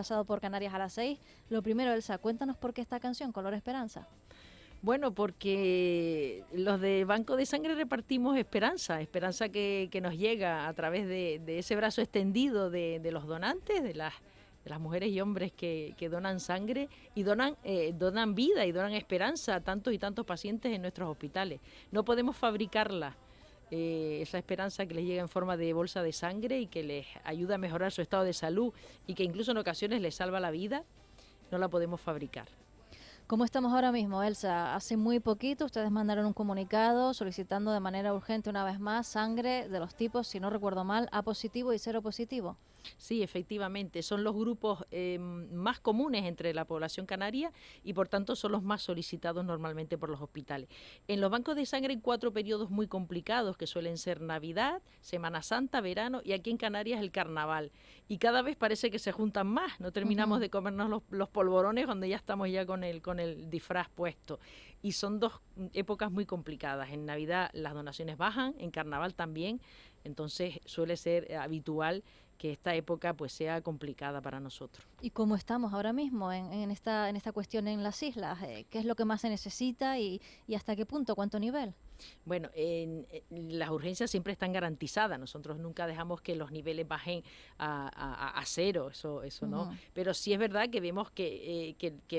pasado por Canarias a las 6. Lo primero, Elsa, cuéntanos por qué esta canción, Color Esperanza. Bueno, porque los de Banco de Sangre repartimos esperanza, esperanza que nos llega a través de ese brazo extendido de los donantes, de las mujeres y hombres que donan sangre y donan vida y donan esperanza a tantos y tantos pacientes en nuestros hospitales. No podemos fabricarla, esa esperanza que les llega en forma de bolsa de sangre y que les ayuda a mejorar su estado de salud y que incluso en ocasiones les salva la vida, no la podemos fabricar. ¿Cómo estamos ahora mismo, Elsa? Hace muy poquito ustedes mandaron un comunicado solicitando de manera urgente una vez más sangre de los tipos, si no recuerdo mal, A positivo y cero positivo. Sí, efectivamente, son los grupos más comunes entre la población canaria y por tanto son los más solicitados normalmente por los hospitales. En los bancos de sangre hay 4 periodos muy complicados que suelen ser Navidad, Semana Santa, verano y aquí en Canarias el Carnaval. Y cada vez parece que se juntan más, no terminamos de comernos los polvorones cuando ya estamos ya con el disfraz puesto. Y son 2 épocas muy complicadas. En Navidad las donaciones bajan, en Carnaval también, entonces suele ser habitual que esta época pues sea complicada para nosotros. ¿Y cómo estamos ahora mismo en esta cuestión en las islas? ¿Qué es lo que más se necesita y hasta qué punto, cuánto nivel? Bueno, las urgencias siempre están garantizadas. Nosotros nunca dejamos que los niveles bajen a cero, eso no. Pero sí es verdad que vemos que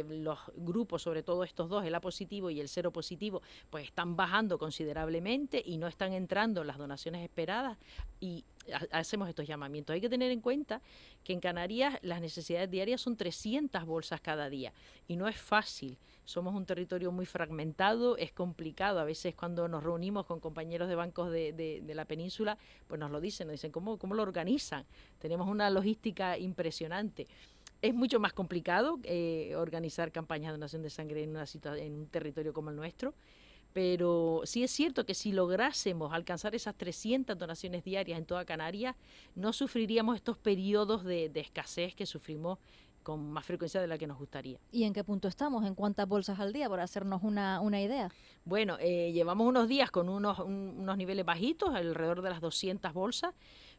los grupos, sobre todo estos dos, el A positivo y el cero positivo, pues están bajando considerablemente y no están entrando las donaciones esperadas y hacemos estos llamamientos. Hay que tener en cuenta que en Canarias las necesidades diarias son 300 bolsas cada día y no es fácil. Somos un territorio muy fragmentado, es complicado. A veces cuando nos reunimos con compañeros de bancos de la península, pues nos dicen, ¿cómo lo organizan? Tenemos una logística impresionante. Es mucho más complicado organizar campañas de donación de sangre en un territorio como el nuestro, pero sí es cierto que si lográsemos alcanzar esas 300 donaciones diarias en toda Canarias, no sufriríamos estos periodos de escasez que sufrimos con más frecuencia de la que nos gustaría. ¿Y en qué punto estamos? ¿En cuántas bolsas al día? Por hacernos una idea. Bueno, llevamos unos días con unos niveles bajitos, alrededor de las 200 bolsas,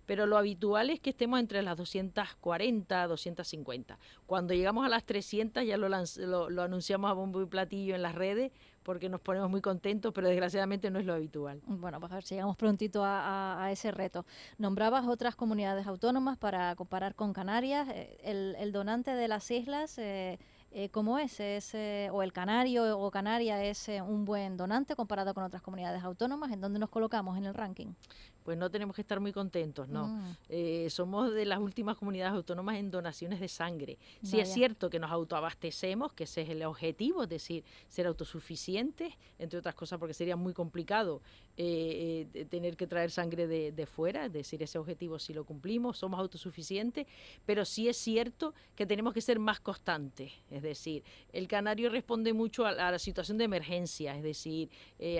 pero lo habitual es que estemos entre las 240, 250. Cuando llegamos a las 300 ya lo anunciamos a bombo y platillo en las redes porque nos ponemos muy contentos, pero desgraciadamente no es lo habitual. Bueno, pues a ver si llegamos prontito a ese reto. Nombrabas otras comunidades autónomas para comparar con Canarias. El donante de las islas, ¿cómo es? ¿O el canario o canaria es un buen donante comparado con otras comunidades autónomas? ¿En dónde nos colocamos en el ranking? Pues no tenemos que estar muy contentos, no. Somos de las últimas comunidades autónomas en donaciones de sangre. Sí es cierto que nos autoabastecemos, que ese es el objetivo, es decir, ser autosuficientes, entre otras cosas porque sería muy complicado tener que traer sangre de fuera, es decir, ese objetivo sí lo cumplimos, somos autosuficientes, pero sí es cierto que tenemos que ser más constantes, es decir, el canario responde mucho a la situación de emergencia, es decir,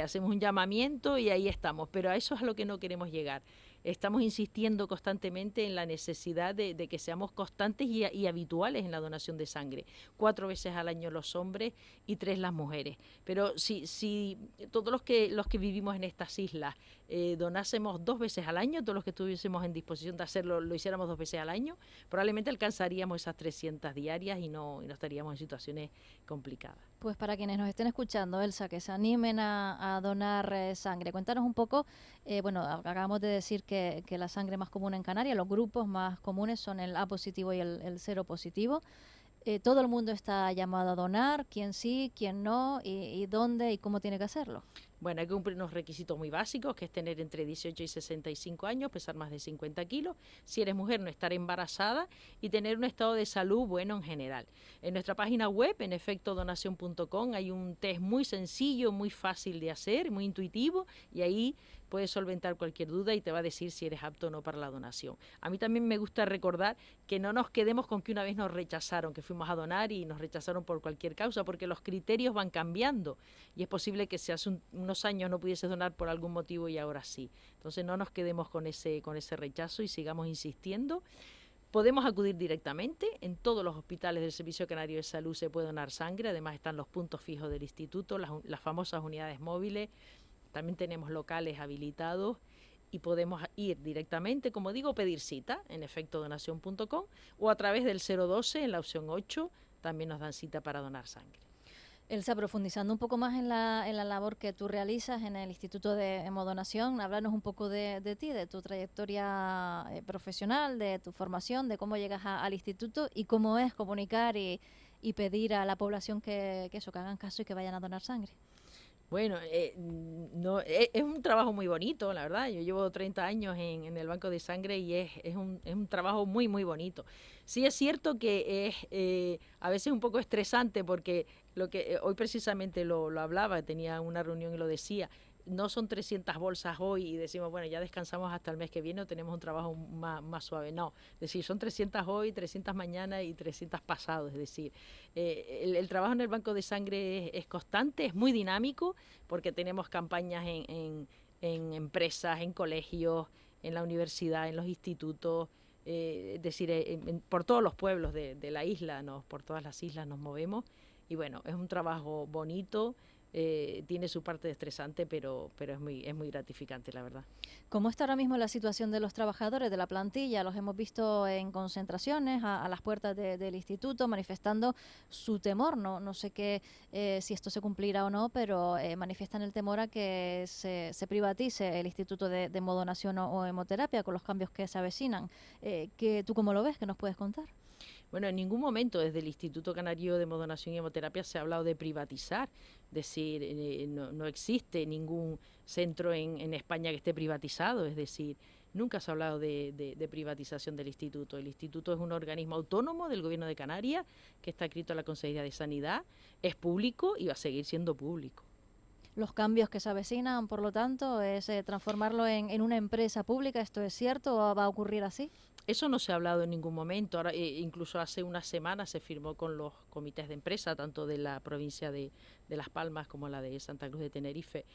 hacemos un llamamiento y ahí estamos, pero a eso es a lo que no queremos llegar. Estamos insistiendo constantemente en la necesidad de que seamos constantes y habituales en la donación de sangre. 4 veces al año los hombres y 3 las mujeres. Pero si todos los que vivimos en estas islas donásemos 2 veces al año, todos los que estuviésemos en disposición de hacerlo, lo hiciéramos 2 veces al año, probablemente alcanzaríamos esas 300 diarias y no estaríamos en situaciones complicadas. Pues para quienes nos estén escuchando, Elsa, que se animen a donar sangre, cuéntanos un poco, bueno, acabamos de decir que la sangre más común en Canarias, los grupos más comunes son el A positivo y el cero positivo. Todo el mundo está llamado a donar, quién sí, quién no, y dónde y cómo tiene que hacerlo. Bueno, hay que cumplir unos requisitos muy básicos, que es tener entre 18 y 65 años, pesar más de 50 kilos. Si eres mujer, no estar embarazada y tener un estado de salud bueno en general. En nuestra página web, en efectodonación.com, hay un test muy sencillo, muy fácil de hacer, muy intuitivo, y ahí puedes solventar cualquier duda y te va a decir si eres apto o no para la donación. A mí también me gusta recordar que no nos quedemos con que una vez nos rechazaron, que fuimos a donar y nos rechazaron por cualquier causa, porque los criterios van cambiando y es posible que si hace unos años no pudieses donar por algún motivo y ahora sí. Entonces no nos quedemos con ese rechazo y sigamos insistiendo. Podemos acudir directamente, en todos los hospitales del Servicio Canario de Salud se puede donar sangre, además están los puntos fijos del instituto, las famosas unidades móviles, también tenemos locales habilitados y podemos ir directamente, como digo, pedir cita en efectodonación.com o a través del 012 en la opción 8 también nos dan cita para donar sangre. Elsa, profundizando un poco más en la labor que tú realizas en el Instituto de Hemodonación, háblanos un poco de ti, de tu trayectoria profesional, de tu formación, de cómo llegas al instituto y cómo es comunicar y pedir a la población que hagan caso y que vayan a donar sangre. Bueno, no, es un trabajo muy bonito, la verdad. Yo llevo 30 años en el banco de sangre y es un trabajo muy, muy bonito. Sí es cierto que es a veces un poco estresante porque lo que hoy precisamente lo hablaba, tenía una reunión y lo decía. No son 300 bolsas hoy y decimos, bueno, ya descansamos hasta el mes que viene o tenemos un trabajo más suave. No, es decir, son 300 hoy, 300 mañana y 300 pasado. Es decir, el trabajo en el banco de sangre es constante, es muy dinámico porque tenemos campañas en empresas, en colegios, en la universidad, en los institutos. Es decir, por todos los pueblos de la isla, por todas las islas nos movemos. Y bueno, es un trabajo bonito. Tiene su parte estresante, pero es muy gratificante, la verdad. ¿Cómo está ahora mismo la situación de los trabajadores de la plantilla? Los hemos visto en concentraciones a las puertas del instituto manifestando su temor. No sé si esto se cumplirá o no, pero manifiestan el temor a que se privatice el Instituto de Hemodonación o Hemoterapia con los cambios que se avecinan. ¿Tú cómo lo ves? ¿Qué nos puedes contar? Bueno, en ningún momento desde el Instituto Canario de Hemodonación y Hemoterapia se ha hablado de privatizar. Es decir, no existe ningún centro en España que esté privatizado. Es decir, nunca se ha hablado de privatización del instituto. El instituto es un organismo autónomo del Gobierno de Canarias que está adscrito a la Consejería de Sanidad, es público y va a seguir siendo público. Los cambios que se avecinan, por lo tanto, es transformarlo en una empresa pública. ¿Esto es cierto o va a ocurrir así? Eso no se ha hablado en ningún momento. Ahora, incluso hace unas semanas se firmó con los comités de empresa, tanto de la provincia de Las Palmas como la de Santa Cruz de Tenerife,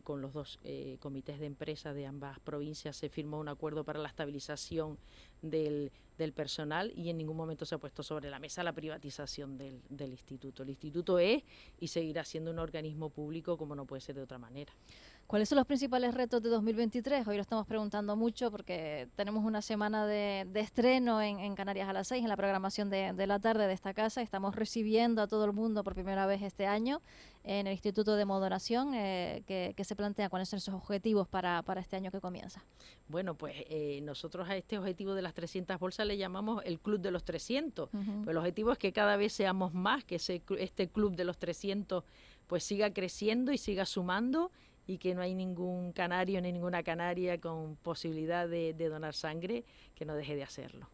con los dos comités de empresa de ambas provincias se firmó un acuerdo para la estabilización del personal y en ningún momento se ha puesto sobre la mesa la privatización del instituto. El instituto es y seguirá siendo un organismo público como no puede ser de otra manera. ¿Cuáles son los principales retos de 2023? Hoy lo estamos preguntando mucho porque tenemos una semana de estreno en Canarias a las 6, en la programación de la tarde de esta casa. Estamos recibiendo a todo el mundo por primera vez este año en el Instituto de Hemodonación. ¿Qué se plantea? ¿Cuáles son esos objetivos para este año que comienza? Bueno, pues nosotros a este objetivo de las 300 bolsas le llamamos el Club de los 300. Pues el objetivo es que cada vez seamos más, que este Club de los 300 pues siga creciendo y siga sumando y que no hay ningún canario ni ninguna canaria con posibilidad de donar sangre que no deje de hacerlo.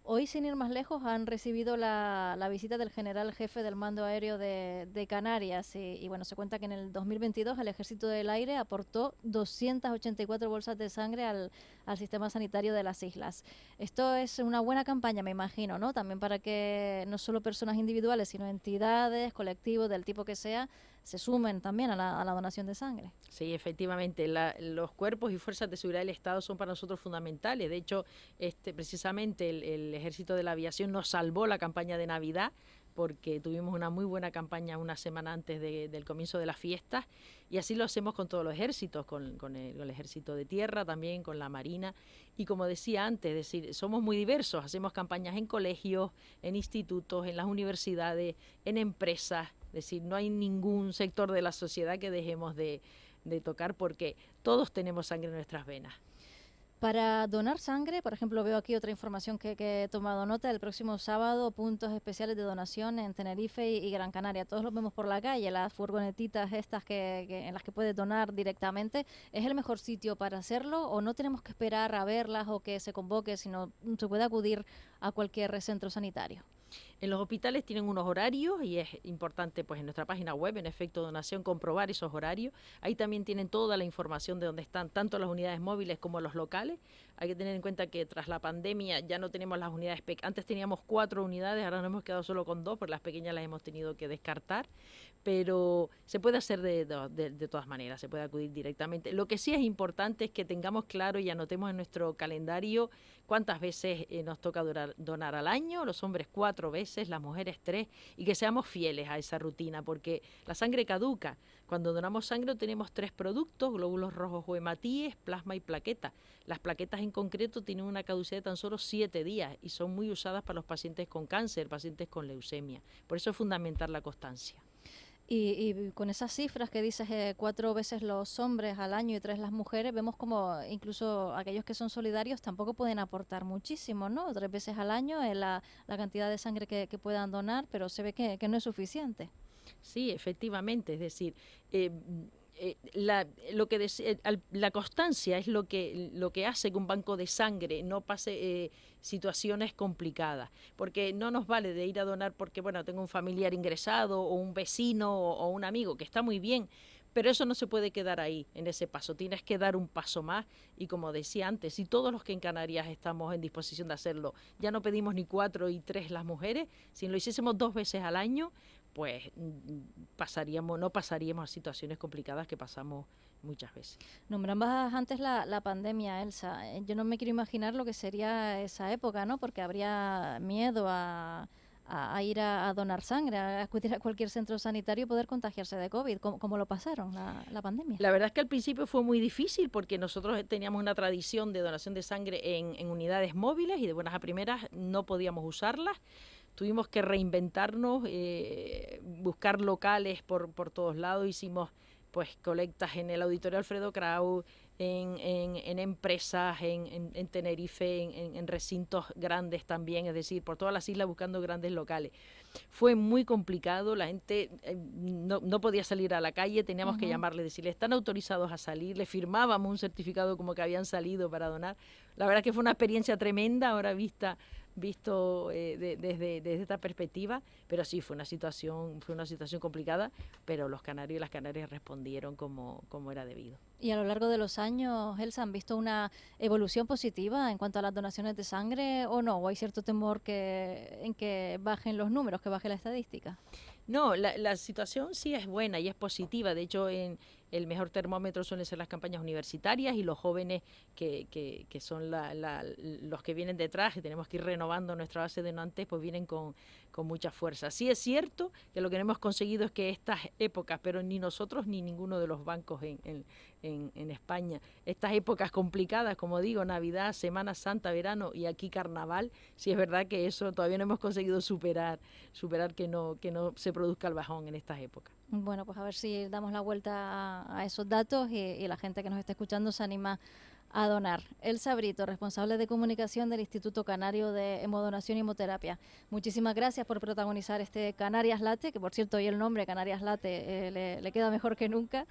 Hoy, sin ir más lejos, han recibido la visita del general jefe del Mando Aéreo de Canarias y bueno, se cuenta que en el 2022 el Ejército del Aire aportó 284 bolsas de sangre al sistema sanitario de las islas. Esto es una buena campaña, me imagino, ¿no? También para que no solo personas individuales, sino entidades, colectivos, del tipo que sea, se sumen también a la donación de sangre. Sí, efectivamente, los cuerpos y fuerzas de seguridad del Estado son para nosotros fundamentales. De hecho, precisamente el Ejército de la Aviación nos salvó la campaña de Navidad porque tuvimos una muy buena campaña una semana antes del comienzo de las fiestas y así lo hacemos con todos los ejércitos, con el Ejército de Tierra también, con la Marina y como decía antes, es decir, somos muy diversos, hacemos campañas en colegios, en institutos, en las universidades, en empresas, es decir, no hay ningún sector de la sociedad que dejemos de tocar porque todos tenemos sangre en nuestras venas. Para donar sangre, por ejemplo, veo aquí otra información que he tomado nota, el próximo sábado, puntos especiales de donación en Tenerife y Gran Canaria. Todos los vemos por la calle, las furgonetitas estas en las que puedes donar directamente. ¿Es el mejor sitio para hacerlo o no tenemos que esperar a verlas o que se convoque, sino se puede acudir a cualquier centro sanitario? En los hospitales tienen unos horarios y es importante pues en nuestra página web, en Efecto Donación, comprobar esos horarios. Ahí también tienen toda la información de dónde están tanto las unidades móviles como los locales. Hay que tener en cuenta que tras la pandemia ya no tenemos las unidades pequeñas. Antes teníamos 4 unidades, ahora nos hemos quedado solo con 2, porque las pequeñas las hemos tenido que descartar. Pero se puede hacer de todas maneras, se puede acudir directamente. Lo que sí es importante es que tengamos claro y anotemos en nuestro calendario cuántas veces nos toca donar al año. Los hombres 4 veces veces, las mujeres 3, y que seamos fieles a esa rutina, porque la sangre caduca. Cuando donamos sangre tenemos 3 productos: glóbulos rojos o hematíes, plasma y plaquetas. Las plaquetas en concreto tienen una caducidad de tan solo 7 días y son muy usadas para los pacientes con cáncer, pacientes con leucemia. Por eso es fundamental la constancia. Y con esas cifras que dices, 4 veces los hombres al año y 3 las mujeres, vemos como incluso aquellos que son solidarios tampoco pueden aportar muchísimo, ¿no? 3 veces al año es la cantidad de sangre que puedan donar, pero se ve que no es suficiente. Sí, efectivamente, es decir, la constancia es lo que hace que un banco de sangre no pase situaciones complicadas, porque no nos vale de ir a donar porque, bueno, tengo un familiar ingresado o un vecino o un amigo, que está muy bien, pero eso no se puede quedar ahí, en ese paso. Tienes que dar un paso más y, como decía antes, si todos los que en Canarias estamos en disposición de hacerlo, ya no pedimos ni 4 y 3 las mujeres, si lo hiciésemos 2 veces al año, pues no pasaríamos a situaciones complicadas que pasamos muchas veces. Nombrabas antes la pandemia, Elsa. Yo no me quiero imaginar lo que sería esa época, ¿no? Porque habría miedo a ir a donar sangre, a acudir a cualquier centro sanitario y poder contagiarse de COVID. ¿Cómo lo pasaron la pandemia? La verdad es que al principio fue muy difícil porque nosotros teníamos una tradición de donación de sangre en unidades móviles y de buenas a primeras no podíamos usarlas. Tuvimos que reinventarnos, buscar locales por todos lados. Hicimos pues colectas en el Auditorio Alfredo Kraus, en empresas, en Tenerife, en recintos grandes también, es decir, por todas las islas buscando grandes locales. Fue muy complicado, la gente no podía salir a la calle, teníamos que llamarle, decirle, están autorizados a salir, le firmábamos un certificado como que habían salido para donar. La verdad que fue una experiencia tremenda, ahora visto desde esta perspectiva, pero sí fue una situación complicada, pero los canarios y las canarias respondieron como era debido. Y a lo largo de los años, Elsa, ¿han visto una evolución positiva en cuanto a las donaciones de sangre o no? ¿O hay cierto temor en que bajen los números, que baje la estadística? No, la situación sí es buena y es positiva. De hecho, el mejor termómetro suelen ser las campañas universitarias y los jóvenes que son los que vienen detrás, y tenemos que ir renovando nuestra base de donantes, pues vienen con mucha fuerza. Sí es cierto que lo que hemos conseguido es que estas épocas, pero ni nosotros ni ninguno de los bancos en España, estas épocas complicadas, como digo, Navidad, Semana Santa, verano y aquí Carnaval, sí es verdad que eso todavía no hemos conseguido superar que no se produzca el bajón en estas épocas. Bueno, pues a ver si damos la vuelta a esos datos y la gente que nos está escuchando se anima a donar. Elsa Brito, responsable de comunicación del Instituto Canario de Hemodonación y Hemoterapia. Muchísimas gracias por protagonizar este Canarias Late, que por cierto hoy el nombre Canarias Late le queda mejor que nunca.